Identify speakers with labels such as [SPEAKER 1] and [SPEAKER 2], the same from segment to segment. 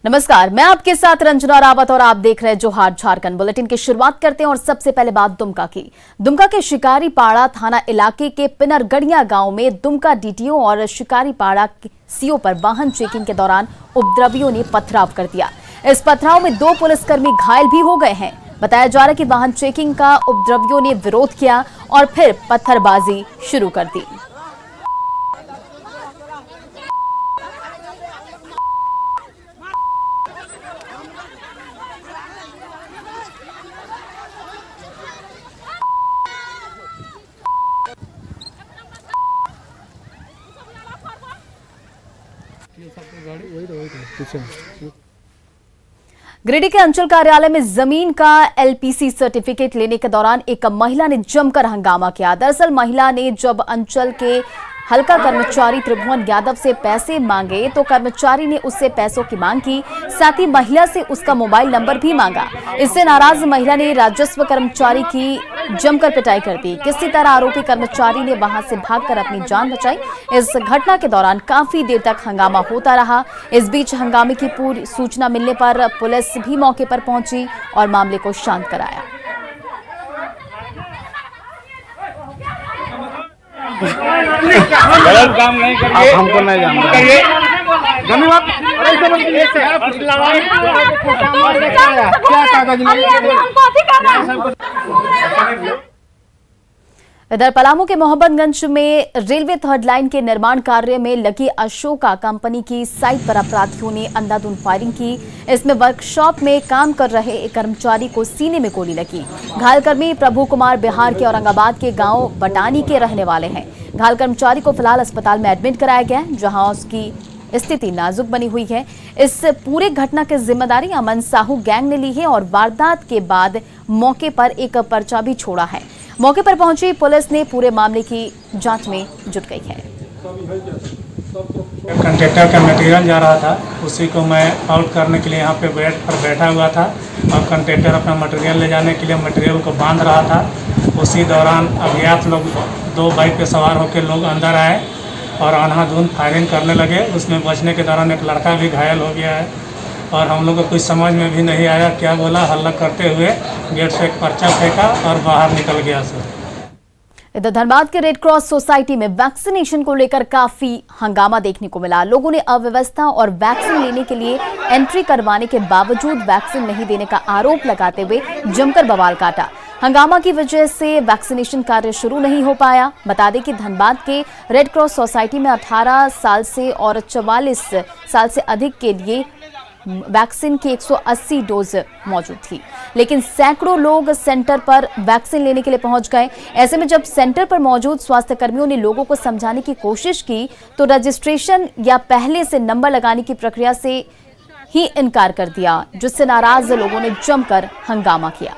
[SPEAKER 1] नमस्कार, मैं आपके साथ रंजना रावत और आप देख रहे हैं जोहार झारखंड। बुलेटिन की शुरुआत करते हैं और सबसे पहले बात दुमका की। दुमका के शिकारीपाड़ा थाना इलाके के पिनरगढ़िया गांव में दुमका डीटीओ और शिकारीपाड़ा सीओ पर वाहन चेकिंग के दौरान उपद्रवियों ने पथराव कर दिया। इस पथराव में 2 पुलिसकर्मी घायल भी हो गए हैं। बताया जा रहा है कि वाहन चेकिंग का उपद्रवियों ने विरोध किया और फिर पत्थरबाजी शुरू कर दी। गिरिडीह के अंचल कार्यालय में जमीन का एलपीसी सर्टिफिकेट लेने के दौरान एक महिला ने जमकर हंगामा किया। दरअसल महिला ने जब अंचल के हल्का कर्मचारी त्रिभुवन यादव से पैसे मांगे तो कर्मचारी ने उससे पैसों की मांग की, साथ ही महिला से उसका मोबाइल नंबर भी मांगा। इससे नाराज महिला ने राजस्व कर्मचारी की जमकर पिटाई कर दी। किसी तरह आरोपी कर्मचारी ने वहां से भागकर अपनी जान बचाई। इस घटना के दौरान काफी देर तक हंगामा होता रहा। इस बीच हंगामे की पूरी सूचना मिलने पर पुलिस भी मौके पर पहुंची और मामले को शांत कराया।
[SPEAKER 2] गलत काम नहीं करिए, हमको नहीं जानना करिए।
[SPEAKER 1] इधर पलामू के मोहब्बतगंज में रेलवे 3rd लाइन के निर्माण कार्य में लगी अशोका कंपनी की साइट पर अपराधियों ने अंधाधुंध फायरिंग की। इसमें वर्कशॉप में काम कर रहे एक कर्मचारी को सीने में गोली लगी। घायल कर्मी प्रभु कुमार बिहार के औरंगाबाद के गांव बटानी के रहने वाले हैं। घायल कर्मचारी को फिलहाल अस्पताल में एडमिट कराया गया है, जहां उसकी स्थिति नाजुक बनी हुई है। इस पूरे घटना की जिम्मेदारी अमन साहू गैंग ने ली है और वारदात के बाद मौके पर एक पर्चा भी छोड़ा है। मौके पर पहुंची पुलिस ने पूरे मामले की जांच में जुट गई है।
[SPEAKER 3] कंट्रेक्टर का मटेरियल जा रहा था, उसी को मैं आउट करने के लिए यहाँ पे बेड पर बैठा हुआ था और कंट्रेक्टर अपना मटेरियल ले जाने के लिए मटेरियल को बांध रहा था। उसी दौरान अज्ञात लोग 2 बाइक पे सवार होकर लोग अंदर आए और अंधाधुंध फायरिंग करने लगे। उसमें बचने के दौरान एक लड़का भी घायल हो गया है और हम लोग को कुछ समझ में भी नहीं आया क्या बोला। हल्ला करते हुए गेट से एक पर्चा फेंका और बाहर निकल गया सर।
[SPEAKER 1] इधर धनबाद के रेड क्रॉस सोसाइटी में वैक्सीनेशन को लेकर काफी हंगामा देखने को मिला। लोगों ने अव्यवस्था और वैक्सीन लेने के लिए एंट्री करवाने के बावजूद वैक्सीन नहीं देने का आरोप लगाते हुए जमकर बवाल काटा। हंगामा की वजह से वैक्सीनेशन कार्य शुरू नहीं हो पाया। बता दें कि धनबाद के रेड क्रॉस सोसाइटी में 18 साल से और 44 साल से अधिक के लिए वैक्सीन की 180 डोज मौजूद थी, लेकिन सैकड़ों लोग सेंटर पर वैक्सीन लेने के लिए पहुंच गए। ऐसे में जब सेंटर पर मौजूद स्वास्थ्य कर्मियों ने लोगों को समझाने की कोशिश की तो रजिस्ट्रेशन या पहले से नंबर लगाने की प्रक्रिया से ही इनकार कर दिया, जिससे नाराज लोगों ने जमकर हंगामा किया।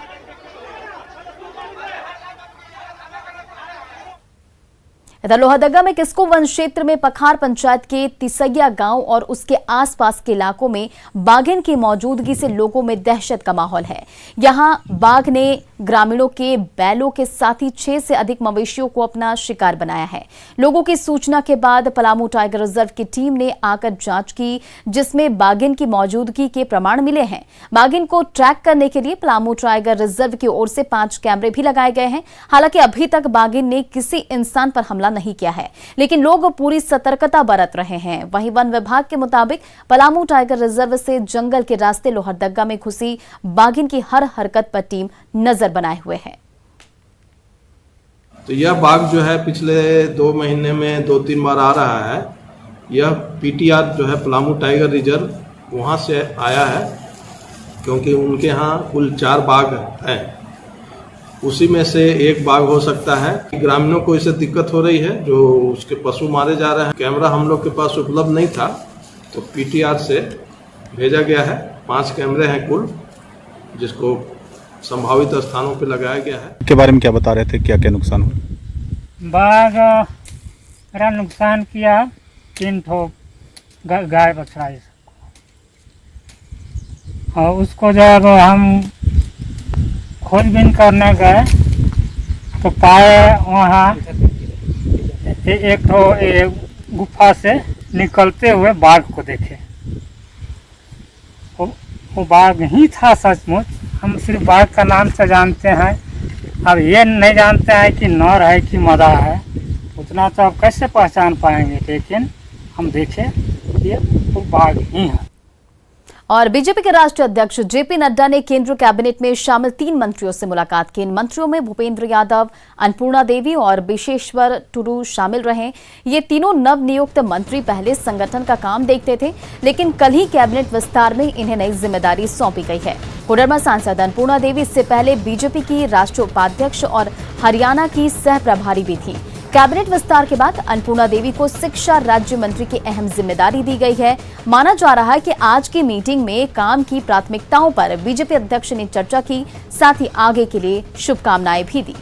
[SPEAKER 1] इधर लोहरदगा में किस्को वन क्षेत्र में पखार पंचायत के तिसैया गांव और उसके आसपास के इलाकों में बाघिन की मौजूदगी से लोगों में दहशत का माहौल है। यहां बाघ ने ग्रामीणों के बैलों के साथ ही 6 से अधिक मवेशियों को अपना शिकार बनाया है। लोगों की सूचना के बाद पलामू टाइगर रिजर्व की टीम ने आकर जांच की, जिसमें बाघिन की मौजूदगी के प्रमाण मिले हैं। बाघिन को ट्रैक करने के लिए पलामू टाइगर रिजर्व की ओर से 5 कैमरे भी लगाए गए हैं। हालांकि अभी तक बाघिन ने किसी इंसान पर हमला नहीं किया है, लेकिन लोग पूरी सतर्कता बरत रहे हैं। वहीं वन विभाग के मुताबिक पलामू टाइगर रिजर्व से जंगल के रास्ते लोहरदगा में घुसी बाघिन की हर हरकत पर टीम नजर बनाए हुए है।
[SPEAKER 4] तो यह बाघ जो है पिछले 2 महीने में 2-3 बार आ रहा है। यह पीटीआर जो है पलामू टाइगर रिजर्व वहां से आया है, क्योंकि उनके यहाँ कुल 4 बाघ हैं। उसी में से एक बाघ हो सकता है। ग्रामीणों को इससे दिक्कत हो रही है, जो उसके पशु मारे जा रहे हैं। कैमरा हम लोग के पास उपलब्ध नहीं था, तो पीटीआर से भेजा गया है। 5 कैमरे हैं कुल, जिसको संभावित स्थानों पे लगाया गया है।
[SPEAKER 2] के बारे में क्या बता रहे थे, क्या क्या नुकसान हुआ?
[SPEAKER 5] बाघ मेरा नुकसान किया 3 ठो गाय बछड़ा, और उसको जब हम खोजबीन करने गए तो पाए वहाँ एक गुफा से निकलते हुए बाघ को देखे। वो बाघ ही था सचमुच। हम सिर्फ बाघ का नाम से जानते हैं, अब ये नहीं जानते हैं कि नर है कि मादा है, उतना तो आप कैसे पहचान पाएंगे। लेकिन हम देखें ये वो बाघ ही है।
[SPEAKER 1] और बीजेपी के राष्ट्रीय अध्यक्ष जेपी नड्डा ने केंद्रीय कैबिनेट में शामिल 3 मंत्रियों से मुलाकात की। इन मंत्रियों में भूपेंद्र यादव, अन्नपूर्णा देवी और विशेश्वर टुडू शामिल रहे। ये तीनों नवनियुक्त मंत्री पहले संगठन का काम देखते थे, लेकिन कल ही कैबिनेट विस्तार में इन्हें नई जिम्मेदारी सौंपी गई है। कोडरमा सांसद अन्नपूर्णा देवी इससे पहले बीजेपी की राष्ट्रीय उपाध्यक्ष और हरियाणा की सह प्रभारी भी थी। कैबिनेट विस्तार के बाद अन्नपूर्णा देवी को शिक्षा राज्य मंत्री की अहम जिम्मेदारी दी गई है। माना जा रहा है कि आज की मीटिंग में काम की प्राथमिकताओं पर बीजेपी अध्यक्ष ने चर्चा की, साथ ही आगे के लिए शुभकामनाएं भी दी।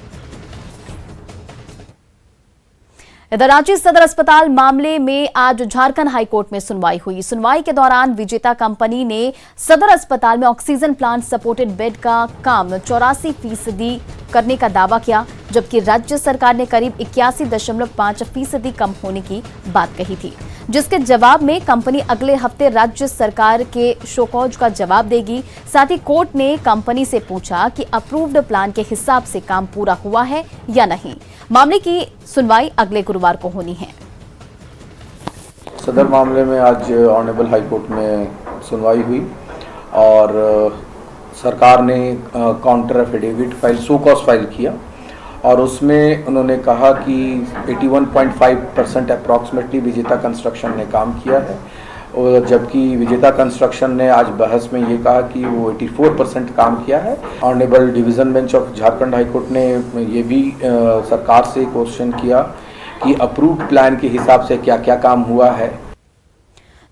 [SPEAKER 1] इधर रांची सदर अस्पताल मामले में आज झारखंड हाईकोर्ट में सुनवाई हुई। सुनवाई के दौरान विजेता कंपनी ने सदर अस्पताल में ऑक्सीजन प्लांट सपोर्टेड बेड का काम 84% करने का दावा किया, जबकि राज्य सरकार ने करीब 81.5% कम होने की बात कही थी, जिसके जवाब में कंपनी अगले हफ्ते राज्य सरकार के शोकॉज का जवाब देगी। साथ ही कोर्ट ने कंपनी से पूछा कि अप्रूव्ड प्लान के हिसाब से काम पूरा हुआ है या नहीं। मामले की सुनवाई अगले गुरुवार को होनी है।
[SPEAKER 6] सदर मामले में आज ऑनरेबल हाई कोर्ट में सुनवाई हुई और सरकार ने counter affidavit file, show cause file किया और उसमें उन्होंने कहा कि 81.5% अप्रॉक्सीमेटली विजेता कंस्ट्रक्शन ने काम किया है, और जबकि विजेता कंस्ट्रक्शन ने आज बहस में ये कहा कि वो 84% काम किया है। Honourable division bench of Jharkhand high court ने ये भी सरकार से क्वेश्चन किया कि अप्रूव्ड प्लान के हिसाब से क्या क्या काम हुआ है।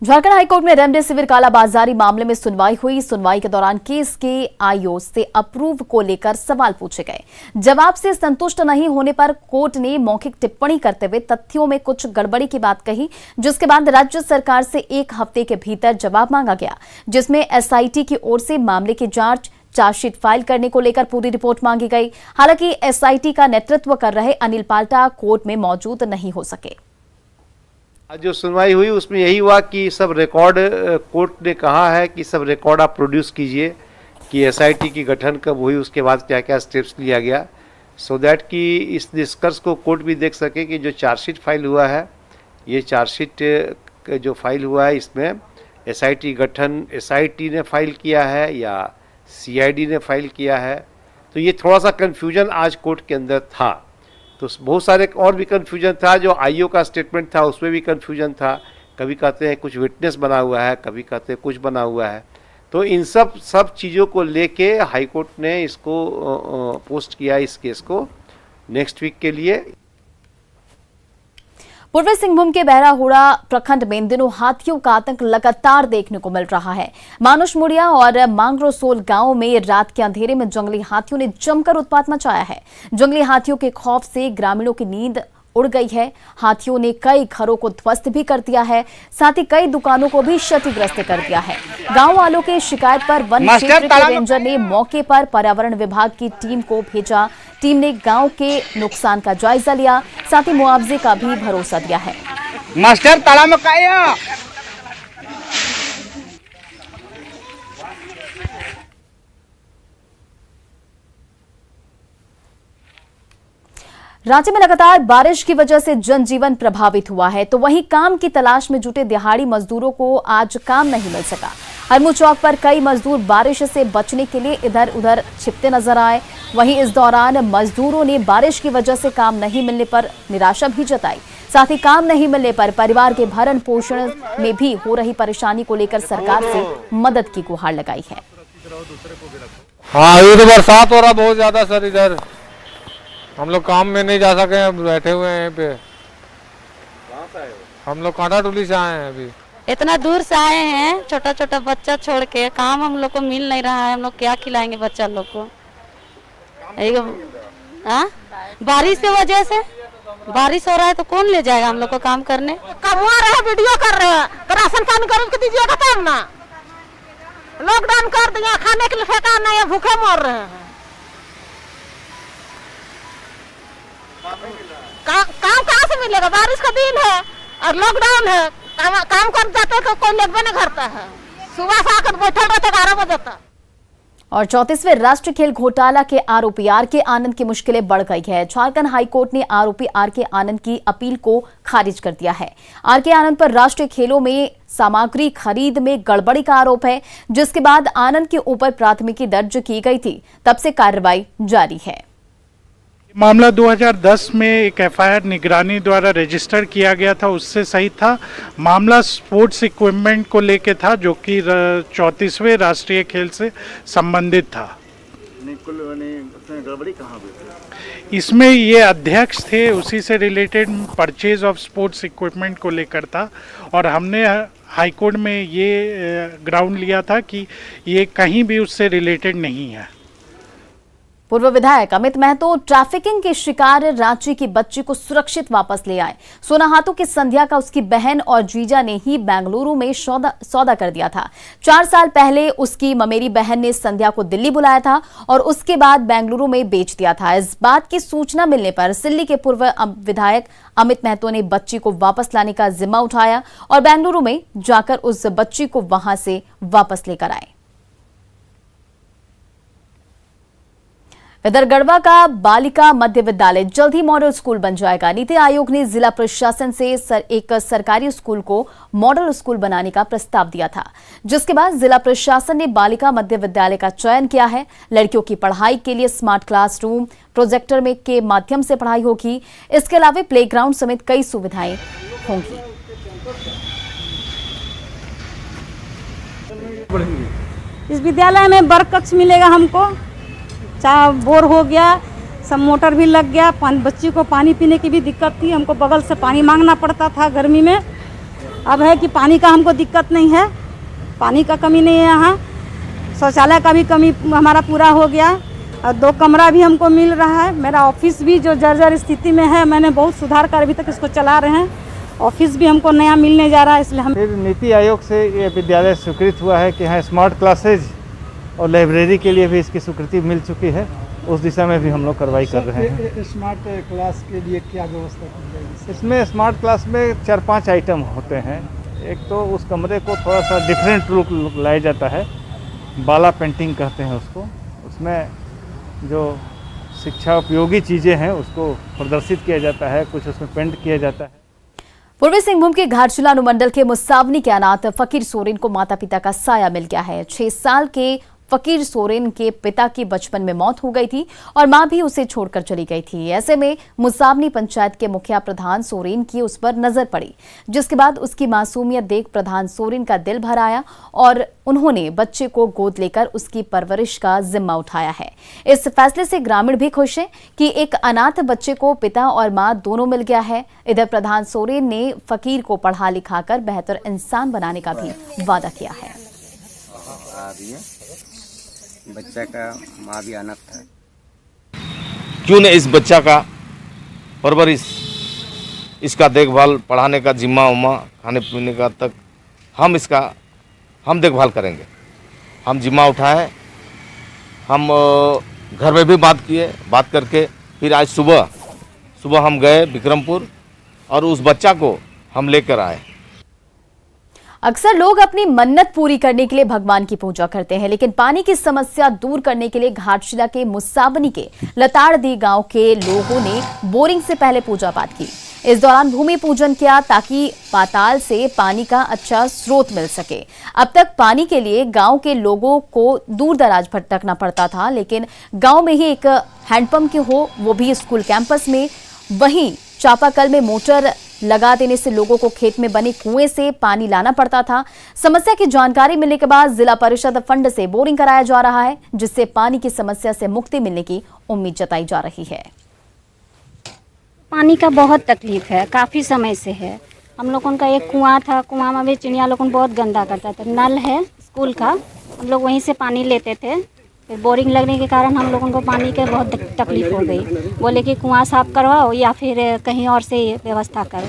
[SPEAKER 1] झारखंड हाईकोर्ट में रेमडेसिविर कालाबाजारी मामले में सुनवाई हुई। सुनवाई के दौरान केस के आईओ से अप्रूव को लेकर सवाल पूछे गए। जवाब से संतुष्ट नहीं होने पर कोर्ट ने मौखिक टिप्पणी करते हुए तथ्यों में कुछ गड़बड़ी की बात कही, जिसके बाद राज्य सरकार से 1 हफ्ते के भीतर जवाब मांगा गया, जिसमें एसआईटी की ओर से मामले की जांच, चार्जशीट फाइल करने को लेकर पूरी रिपोर्ट मांगी गई। हालांकि एसआईटी का नेतृत्व कर रहे अनिल पाल्टा कोर्ट में मौजूद नहीं हो सके।
[SPEAKER 7] आज जो सुनवाई हुई उसमें यही हुआ कि सब रिकॉर्ड, कोर्ट ने कहा है कि सब रिकॉर्ड आप प्रोड्यूस कीजिए कि एसआईटी की गठन कब हुई, उसके बाद क्या क्या स्टेप्स लिया गया, सो दैट कि इस निष्कर्ष को कोर्ट भी देख सके कि जो चार्जशीट फाइल हुआ है, ये चार्जशीट जो फाइल हुआ है इसमें एसआईटी गठन एसआईटी ने फाइल किया है या सीआईडी ने फाइल किया है। तो ये थोड़ा सा कन्फ्यूजन आज कोर्ट के अंदर था। तो बहुत सारे और भी कन्फ्यूजन था, जो आईओ का स्टेटमेंट था उसमें भी कन्फ्यूजन था। कभी कहते हैं कुछ विटनेस बना हुआ है, कभी कहते हैं कुछ बना हुआ है। तो इन सब चीज़ों को लेके हाई कोर्ट ने इसको पोस्ट किया, इस केस को नेक्स्ट वीक के लिए।
[SPEAKER 1] पूर्वी सिंहभूम के बहराहुड़ा प्रखंड में इन दिनों हाथियों का आतंक लगातार देखने को मिल रहा है। मानुषमुड़िया और मांगरोसोल गांव में रात के अंधेरे में जंगली हाथियों ने जमकर उत्पात मचाया है। जंगली हाथियों के खौफ से ग्रामीणों की नींद उड़ गई है। हाथियों ने कई घरों को ध्वस्त भी कर दिया है, साथ ही कई दुकानों को भी क्षतिग्रस्त कर दिया है। गांव वालों की शिकायत पर वन क्षेत्र के रेंजर ने मौके पर पर्यावरण विभाग की टीम को भेजा। टीम ने गांव के नुकसान का जायजा लिया, साथ ही मुआवजे का भी भरोसा दिया है।
[SPEAKER 2] मास्टर ताला में काया
[SPEAKER 1] रांची में लगातार बारिश की वजह से जनजीवन प्रभावित हुआ है, तो वहीं काम की तलाश में जुटे दिहाड़ी मजदूरों को आज काम नहीं मिल सका। हरमू चौक पर कई मजदूर बारिश से बचने के लिए इधर उधर छिपते नजर आए। वहीं इस दौरान मजदूरों ने बारिश की वजह से काम नहीं मिलने पर निराशा भी जताई। साथ ही काम नहीं मिलने पर परिवार के भरण पोषण में भी हो रही परेशानी को लेकर सरकार से मदद की गुहार लगाई है।
[SPEAKER 8] हाँ, ये तो बरसात हो रहा बहुत ज्यादा सर, इधर हम लोग काम में नहीं जा सके, बैठे हुए हैं यहीं पे। हम लोग कांटा टोली से आए हैं, अभी
[SPEAKER 9] इतना दूर से आए हैं, छोटा छोटा बच्चा छोड़ के। काम हम लोग को मिल नहीं रहा है, हम लोग क्या खिलाएंगे बच्चा लोग को। बारिश की वजह से, बारिश हो रहा है तो कौन ले जाएगा हम लोग को काम करने।
[SPEAKER 10] कमा रहे हैं, वीडियो कर रहे हैं, तो राशन पानी करो के दीजिएगा तब ना। लॉकडाउन कर दिया, खाने के लिए फेंका नहीं है, भूखे मर रहे हैं। काम कहाँ से मिलेगा, बारिश का दिन है और लॉकडाउन है। काम कर जाते तो कोई लेबे नहीं करता है। सुबह से आकर बैठल रहते 11 बजे तक।
[SPEAKER 1] और 34वें राष्ट्रीय खेल घोटाला के आरोपी आर के आनंद की मुश्किलें बढ़ गई है। झारखंड हाईकोर्ट ने आरोपी आर के आनंद की अपील को खारिज कर दिया है। आर के आनंद पर राष्ट्रीय खेलों में सामग्री खरीद में गड़बड़ी का आरोप है, जिसके बाद आनंद के ऊपर प्राथमिकी दर्ज की गई थी। तब से कार्रवाई जारी है।
[SPEAKER 11] मामला 2010 में एक एफआईआर निगरानी द्वारा रजिस्टर किया गया था, उससे सही था। मामला स्पोर्ट्स इक्विपमेंट को लेके था, जो कि 34वें राष्ट्रीय खेल से संबंधित था।
[SPEAKER 2] गड़बड़ी कहाँ हुई?
[SPEAKER 11] इसमें ये अध्यक्ष थे, उसी से related purchase of sports equipment को लेकर था। और हमने हाईकोर्ट में ये ग्राउंड लिया था कि ये कहीं भी उससे रिलेटेड नहीं है।
[SPEAKER 1] पूर्व विधायक अमित महतो ट्रैफिकिंग के शिकार रांची की बच्ची को सुरक्षित वापस ले आए। सोनाहातू की संध्या का उसकी बहन और जीजा ने ही बेंगलुरु में सौदा कर दिया था। 4 साल पहले उसकी ममेरी बहन ने संध्या को दिल्ली बुलाया था और उसके बाद बेंगलुरु में बेच दिया था। इस बात की सूचना मिलने पर सिल्ली के पूर्व विधायक अमित महतो ने बच्ची को वापस लाने का जिम्मा उठाया और बेंगलुरु में जाकर उस बच्ची को वहां से वापस लेकर आए। इधर गढ़वा का बालिका मध्य विद्यालय जल्द ही मॉडल स्कूल बन जाएगा। नीति आयोग ने जिला प्रशासन से एक सरकारी स्कूल को मॉडल स्कूल बनाने का प्रस्ताव दिया था, जिसके बाद जिला प्रशासन ने बालिका मध्य विद्यालय का चयन किया है। लड़कियों की पढ़ाई के लिए स्मार्ट क्लासरूम, प्रोजेक्टर में के माध्यम से पढ़ाई होगी। इसके अलावा प्लेग्राउंड समेत कई सुविधाएं होंगी।
[SPEAKER 12] इस विद्यालय में वर्ग कक्ष मिलेगा हमको, चाहे बोर हो गया, सब मोटर भी लग गया। बच्ची को पानी पीने की भी दिक्कत थी, हमको बगल से पानी मांगना पड़ता था गर्मी में। अब है कि पानी का हमको दिक्कत नहीं है, पानी का कमी नहीं है यहाँ। शौचालय का भी कमी हमारा पूरा हो गया और 2 कमरा भी हमको मिल रहा है। मेरा ऑफिस भी जो जर्जर स्थिति में है, मैंने बहुत सुधार कर अभी तक इसको चला रहे हैं। ऑफिस भी हमको नया मिलने जा रहा है, इसलिए हम
[SPEAKER 13] फिर नीति आयोग से ये विद्यालय स्वीकृत हुआ है कि यहाँ स्मार्ट क्लासेज और लाइब्रेरी के लिए भी इसकी स्वीकृति मिल चुकी है। उस दिशा में भी हम लोग कार्रवाई कर रहे हैं।
[SPEAKER 14] स्मार्ट क्लास के लिए क्या व्यवस्था की जाएगी?
[SPEAKER 13] इसमें स्मार्ट क्लास में 4-5 आइटम होते हैं। एक तो उस कमरे को थोड़ा सा डिफरेंट लुक लाया जाता है, बाला पेंटिंग कहते हैं उसको। उसमें जो शिक्षा उपयोगी चीज़ें हैं उसको प्रदर्शित किया जाता है, कुछ उसमें पेंट किया जाता है।
[SPEAKER 1] पूर्वी सिंहभूम के घाटशिला अनुमंडल के मुसावनी के अनाथ फकीर सोरेन को माता पिता का साया मिल गया है। 6 साल के फकीर सोरेन के पिता की बचपन में मौत हो गई थी और मां भी उसे छोड़कर चली गई थी। ऐसे में मुसावनी पंचायत के मुखिया प्रधान सोरेन की उस पर नजर पड़ी, जिसके बाद उसकी मासूमियत देख प्रधान सोरेन का दिल भर आया और उन्होंने बच्चे को गोद लेकर उसकी परवरिश का जिम्मा उठाया है। इस फैसले से ग्रामीण भी खुश हैं कि एक अनाथ बच्चे को पिता और मां दोनों मिल गया है। इधर प्रधान सोरेन ने फकीर को पढ़ा लिखाकर बेहतर इंसान बनाने का भी वादा किया है।
[SPEAKER 2] बच्चा का माँ भी अनाथ था, क्यों न इस बच्चा का परवरिश, इसका देखभाल, पढ़ाने का जिम्मा उम्मा, खाने पीने का तक हम देखभाल करेंगे। हम जिम्मा उठाए, हम घर में भी बात किए, बात करके फिर आज सुबह हम गए विक्रमपुर और उस बच्चा को हम लेकर आए।
[SPEAKER 1] अक्सर लोग अपनी मन्नत पूरी करने के लिए भगवान की पूजा करते हैं, लेकिन पानी की समस्या दूर करने के लिए घाटशिला के मुसावनी के लताड़दी गांव के लोगों ने बोरिंग से पहले पूजा पाठ की। इस दौरान भूमि पूजन किया ताकि पाताल से पानी का अच्छा स्रोत मिल सके। अब तक पानी के लिए गांव के लोगों को दूर दराज भटकना पड़ता था, लेकिन गांव में ही एक हैंडपंप की हो, वो भी स्कूल कैंपस में। वहीं चापाकल में मोटर लगा देने से लोगों को खेत में बने कुएं से पानी लाना पड़ता था। समस्या की जानकारी मिलने के बाद जिला परिषद फंड से बोरिंग कराया जा रहा है, जिससे पानी की समस्या से मुक्ति मिलने की उम्मीद जताई जा रही है।
[SPEAKER 12] पानी का बहुत तकलीफ है, काफ़ी समय से है। हम लोगों का एक कुआं था, कुआं में भी चिड़िया लोगों बहुत गंदा करता था। नल है स्कूल का, हम लोग वहीं से पानी लेते थे। फिर बोरिंग लगने के कारण हम लोगों को पानी के बहुत तकलीफ हो गई। बोले कि कुआं साफ करवाओ या फिर कहीं और से व्यवस्था करो।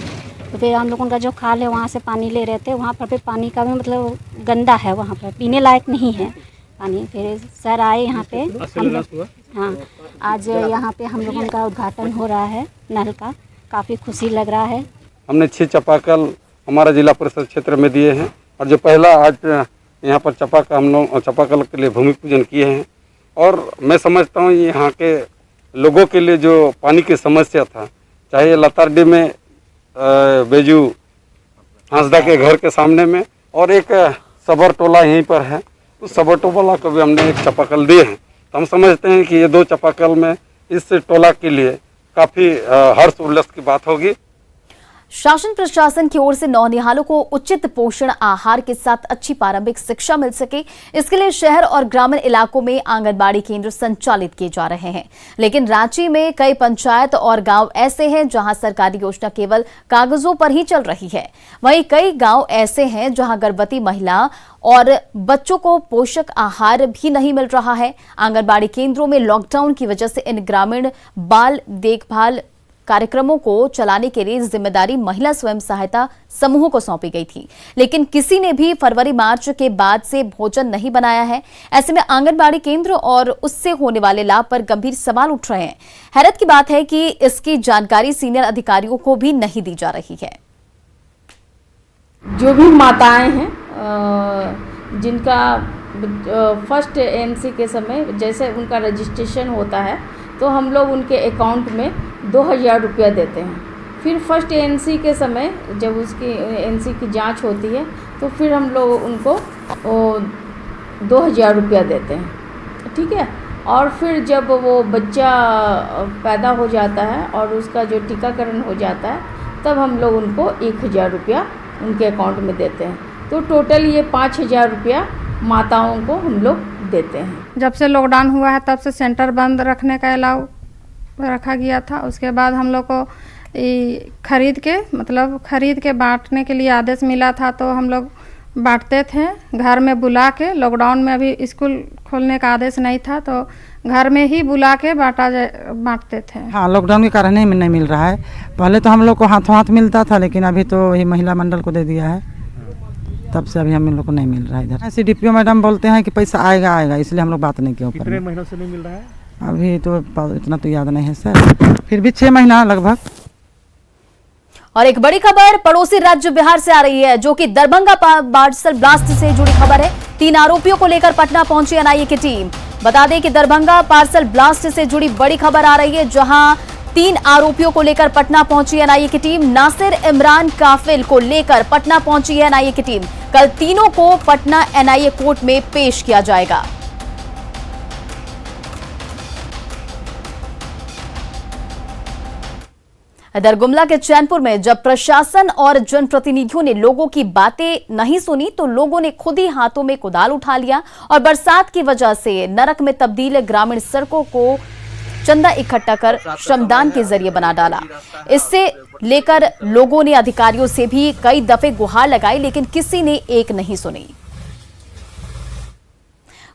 [SPEAKER 12] तो फिर हम लोगों का जो खाल है वहाँ से पानी ले रहे थे। वहाँ पर भी पानी का भी मतलब गंदा है, वहाँ पर पीने लायक नहीं है पानी। फिर सर आए यहाँ पे, हम लोग हाँ आज यहाँ पे हम लोगों का उद्घाटन हो रहा है नल का, काफ़ी खुशी लग रहा है।
[SPEAKER 15] हमने 6 चापाकल हमारा जिला परिषद क्षेत्र में दिए हैं और जो पहला आज यहाँ पर हम लोग चापाकल के लिए भूमि पूजन किए हैं। और मैं समझता हूँ यहाँ के लोगों के लिए जो पानी की समस्या था, चाहे लतारडी में बेजू हंसदा के घर के सामने में और एक सबर टोला यहीं पर है, उस सबर टोला को भी हमने एक चापाकल दिए हैं। तो हम समझते हैं कि ये 2 चापाकल में इस टोला के लिए काफ़ी हर्ष उल्लास की बात होगी।
[SPEAKER 1] शासन प्रशासन की ओर से नौनिहालों को उचित पोषण आहार के साथ अच्छी प्रारंभिक शिक्षा मिल सके, इसके लिए शहर और ग्रामीण इलाकों में आंगनबाड़ी केंद्र संचालित किए जा रहे हैं। लेकिन रांची में कई पंचायत और गांव ऐसे हैं जहां सरकारी योजना केवल कागजों पर ही चल रही है। वहीं कई गांव ऐसे हैं जहां गर्भवती महिला और बच्चों को पोषक आहार भी नहीं मिल रहा है। आंगनबाड़ी केंद्रों में लॉकडाउन की वजह से इन ग्रामीण बाल देखभाल कार्यक्रमों को चलाने के लिए जिम्मेदारी महिला स्वयं सहायता समूहों को सौंपी गई थी, लेकिन किसी ने भी फरवरी-मार्च के बाद से भोजन नहीं बनाया है। ऐसे में आंगनबाड़ी केंद्र और उससे होने वाले लाभ पर गंभीर सवाल उठ रहे हैं। हैरत की बात है कि इसकी जानकारी सीनियर अधिकारियों को भी नहीं दी जा रही है।
[SPEAKER 16] जो भी माताएं हैं जिनका फर्स्ट एनसी के समय जैसे उनका रजिस्ट्रेशन होता है तो हम लोग उनके अकाउंट में 2000 रुपया देते हैं। फिर फर्स्ट एनसी के समय जब उसकी एनसी की जांच होती है तो फिर हम लोग उनको 2000 रुपया देते हैं, ठीक है। और फिर जब वो बच्चा पैदा हो जाता है और उसका जो टीकाकरण हो जाता है तब हम लोग उनको 1000 रुपया उनके अकाउंट में देते हैं। तो टोटल ये 5000 रुपया माताओं को हम लोग देते हैं।
[SPEAKER 17] जब से लॉकडाउन हुआ है तब से सेंटर बंद रखने का अलाउ रखा गया था। उसके बाद हम लोग को खरीद के बांटने के लिए आदेश मिला था, तो हम लोग बांटते थे घर में बुला के। लॉकडाउन में अभी स्कूल खोलने का आदेश नहीं था तो घर में ही बुला के बांटते थे।
[SPEAKER 18] हाँ, लॉकडाउन के कारण ही नहीं मिल रहा है। पहले तो हम लोग को हाथों हाथ मिलता था, लेकिन अभी तो वही महिला मंडल को दे दिया है, तब से अभी हम लोग को नहीं मिल रहा है। इधर CDPO मैडम बोलते हैं कि पैसा आएगा, इसलिए हम लोग बात नहीं किए।
[SPEAKER 13] कितने महीनों से नहीं मिल रहा है?
[SPEAKER 18] अभी तो इतना तो याद नहीं है सर, फिर भी 6 महीना लगभग।
[SPEAKER 1] और एक बड़ी खबर पड़ोसी राज्य बिहार से आ रही है, जो कि दरभंगा पार्सल ब्लास्ट से जुड़ी खबर है। 3 आरोपियों को लेकर पटना पहुंची NIA की टीम। बता दें कि दरभंगा पार्सल ब्लास्ट से जुड़ी बड़ी खबर आ रही है, जहां 3 आरोपियों को लेकर पटना पहुंची NIA की टीम। नासिर इमरान काफिल को लेकर पटना पहुंची है NIA की टीम। कल तीनों को पटना NIA कोर्ट में पेश किया जाएगा। इधर गुमला के चैनपुर में जब प्रशासन और जनप्रतिनिधियों ने लोगों की बातें नहीं सुनी तो लोगों ने खुद ही हाथों में कुदाल उठा लिया और बरसात की वजह से नरक में तब्दील ग्रामीण सड़कों को चंदा इकट्ठा कर श्रमदान के जरिए बना डाला। इससे लेकर लोगों ने अधिकारियों से भी कई दफे गुहार लगाई, लेकिन किसी ने एक नहीं सुनी।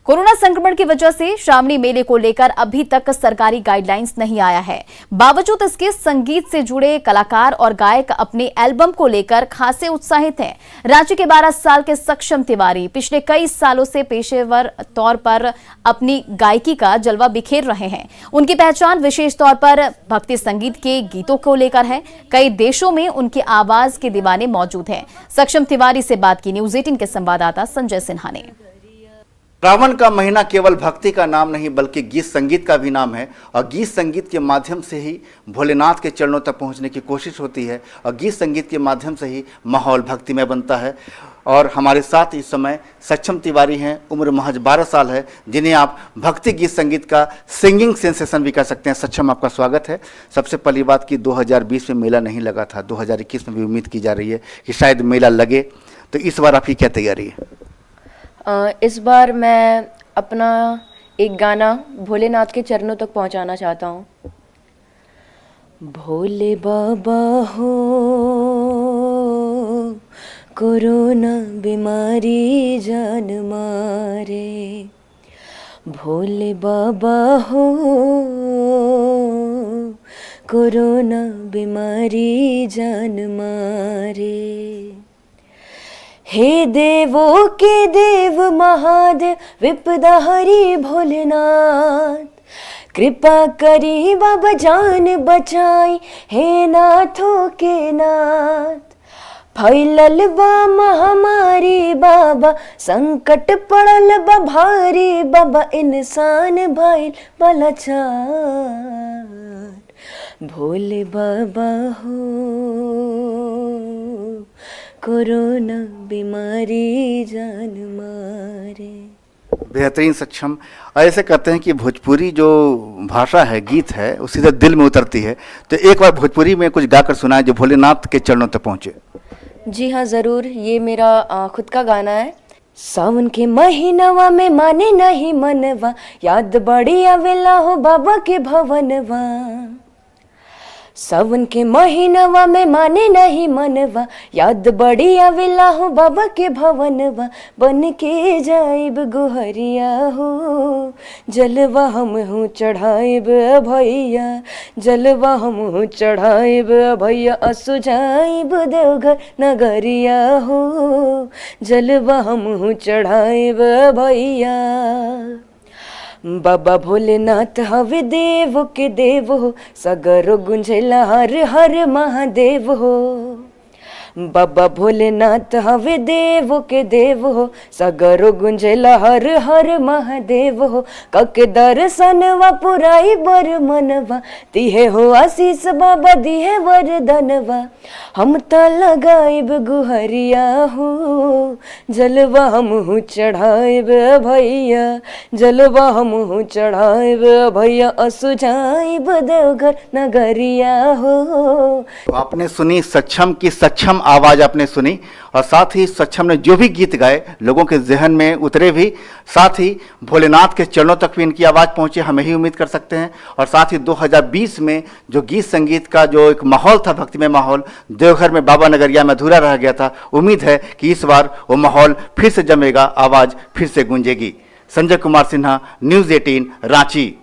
[SPEAKER 1] कोरोना संक्रमण की वजह से श्रावणी मेले को लेकर अभी तक सरकारी गाइडलाइंस नहीं आया है। बावजूद इसके संगीत से जुड़े कलाकार और गायक अपने एल्बम को लेकर खासे उत्साहित हैं। रांची के 12 साल के सक्षम तिवारी पिछले कई सालों से पेशेवर तौर पर अपनी गायकी का जलवा बिखेर रहे हैं। उनकी पहचान विशेष तौर पर भक्ति संगीत के गीतों को लेकर है। कई देशों में उनकी आवाज के दीवाने मौजूद हैं। सक्षम तिवारी से बात की न्यूज 18 के संवाददाता संजय सिन्हा ने।
[SPEAKER 19] श्रावण का महीना केवल भक्ति का नाम नहीं बल्कि गीत संगीत का भी नाम है और गीत संगीत के माध्यम से ही भोलेनाथ के चरणों तक पहुंचने की कोशिश होती है और गीत संगीत के माध्यम से ही माहौल भक्तिमय बनता है। और हमारे साथ इस समय सक्षम तिवारी हैं, उम्र महज 12 साल है, जिन्हें आप भक्ति गीत संगीत का सिंगिंग सेंसेशन भी कह सकते हैं। सक्षम, आपका स्वागत है। सबसे पहली बात कि 2020 में मेला नहीं लगा था, 2021 में भी उम्मीद की जा रही है कि शायद मेला लगे, तो इस बार आपकी क्या तैयारी है?
[SPEAKER 20] इस बार मैं अपना एक गाना भोलेनाथ के चरणों तक पहुंचाना चाहता हूं। भोले बाबा हो, कोरोना बीमारी जान मारे। भोले बाबा हो, कोरोना बीमारी जान मारे। हे देवों के देव महादेव विपदा हरि भोलेनाथ, कृपा करी बाबा जान बचाई, हे नाथों के नाथ। फैलल बा महामारी बाबा, संकट पड़ल बा भारी बाबा, इंसान भइल बलाचार। भोले बाबा हो कोरोना बीमारी जान मारे।
[SPEAKER 19] बेहतरीन सक्षम ऐसे कहते हैं कि भोजपुरी जो भाषा है, गीत है, वो सीधे दिल में उतरती है। तो एक बार भोजपुरी में कुछ गाकर सुनाए जो भोलेनाथ के चरणों तक पहुँचे।
[SPEAKER 20] जी हाँ ज़रूर, ये मेरा खुद का गाना है। सावन के महीनवा में माने नहीं मनवा, याद बड़ी आवेला हो बाबा के भवनवा। सावन के महीनवा में माने नहीं मनवा, याद बड़ी आवेला हो बाबा के भवनवा। बन के जाइब गुहरिया हो, जलवा हम हूँ चढ़ाइब भैया, जलवा हम हूँ चढ़ाइब भैया। असु जाइब देवघर नगरिया हो, जलवा हम हूँ चढ़ाइब भैया। बाबा भोलेनाथ हवे देव के देव हो, सगरो गुंजेला हर हर महादेव हो। बाबा भोलेनाथ हवे देव के देव हो, सगरो गुंजेला हर हर महादेव हो। कके दर्शनवा पुराई बर मनवा, तिहे हो आशीष बाबा दिहे वरदानवा। हम त लगाइब गुहरिया हो, जलवा हम हूँ चढ़ाइब भैया, जलवा हम हूँ चढ़ाइब भैया। असु जाइब देवघर नगरिया हो।
[SPEAKER 19] आपने सुनी सक्षम की सक्षम आवाज़ आपने सुनी, और साथ ही सक्षम ने जो भी गीत गाए लोगों के जहन में उतरे भी, साथ ही भोलेनाथ के चरणों तक भी इनकी आवाज़ पहुंचे, हम यही उम्मीद कर सकते हैं। और साथ ही 2020 में जो गीत संगीत का जो एक माहौल था, भक्तिमय माहौल देवघर में बाबा नगरिया में अधूरा रह गया था, उम्मीद है कि इस बार वो माहौल फिर से जमेगा, आवाज़ फिर से गूंजेगी। संजय कुमार सिन्हा, न्यूज़ 18 रांची।